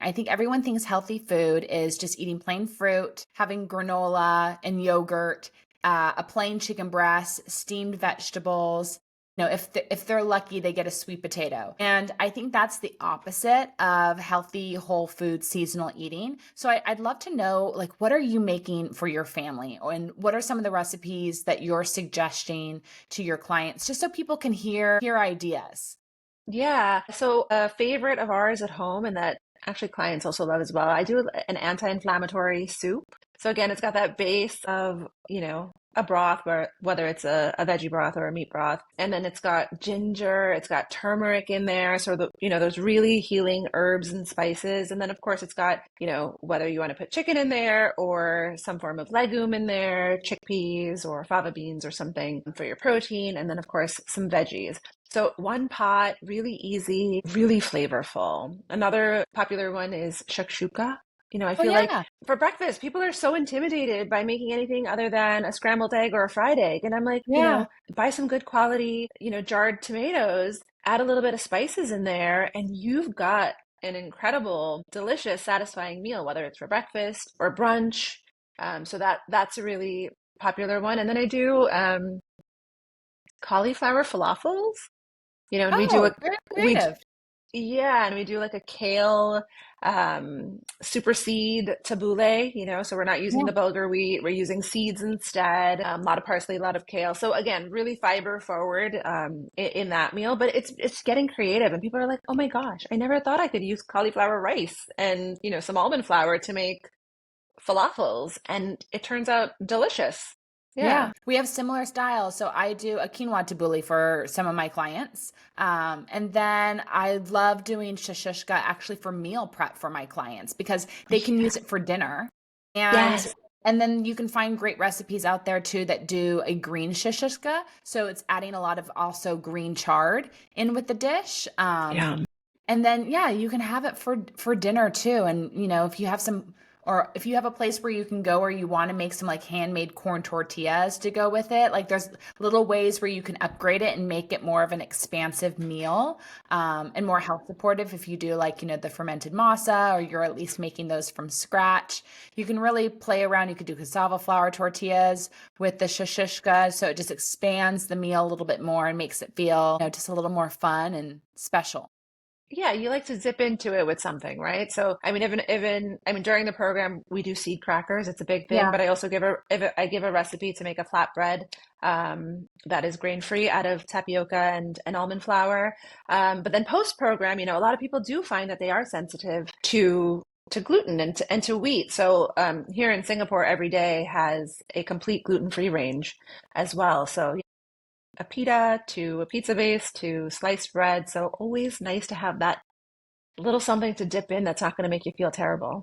I think everyone thinks healthy food is just eating plain fruit, having granola and yogurt, a plain chicken breast, steamed vegetables. If they're lucky, they get a sweet potato. And I think that's the opposite of healthy, whole food, seasonal eating. So I'd love to know, like, what are you making for your family? And what are some of the recipes that you're suggesting to your clients, just so people can hear ideas? Yeah. So a favorite of ours at home, and that actually clients also love as well, I do an anti-inflammatory soup. So again, it's got that base of, a broth, whether it's a veggie broth or a meat broth. And then it's got ginger, it's got turmeric in there. So those really healing herbs and spices. And then of course it's got, whether you want to put chicken in there or some form of legume in there, chickpeas or fava beans or something for your protein. And then of course some veggies. So one pot, really easy, really flavorful. Another popular one is shakshuka. I Oh feel like yeah, for breakfast, people are so intimidated by making anything other than a scrambled egg or a fried egg. And I'm like, yeah. buy some good quality, jarred tomatoes, add a little bit of spices in there, and you've got an incredible, delicious, satisfying meal, whether it's for breakfast or brunch. So that's a really popular one. And then I do cauliflower falafels. And Oh, very creative. yeah, and we do like a kale superseed tabbouleh, so we're not using Yeah. the bulgur wheat, we're using seeds instead. A lot of parsley, a lot of kale. So again, really fiber forward in that meal, but it's getting creative and people are like, "Oh my gosh, I never thought I could use cauliflower rice and, some almond flour to make falafels." And it turns out delicious. Yeah, Yeah. we have similar styles. So I do a quinoa tabbouleh for some of my clients. And then I love doing shashushka actually for meal prep for my clients because they can use it for dinner. And Yes. and then you can find great recipes out there too that do a green shashushka. So it's adding a lot of also green chard in with the dish. Yeah. And then yeah, you can have it for dinner too. And if you have some or if you have a place where you can go or you want to make some like handmade corn tortillas to go with it, like there's little ways where you can upgrade it and make it more of an expansive meal, and more health supportive if you do like, the fermented masa or you're at least making those from scratch. You can really play around. You could do cassava flour tortillas with the shashishka. So it just expands the meal a little bit more and makes it feel, just a little more fun and special. Yeah, you like to zip into it with something, right? So, I mean, even during the program, we do seed crackers. It's a big thing, Yeah. but I also I give a recipe to make a flatbread that is grain free out of tapioca and almond flour. But then post program, a lot of people do find that they are sensitive to gluten and to wheat. So, here in Singapore, Everyday has a complete gluten free range as well. So a pita to a pizza base to sliced bread. So always nice to have that little something to dip in that's not going to make you feel terrible.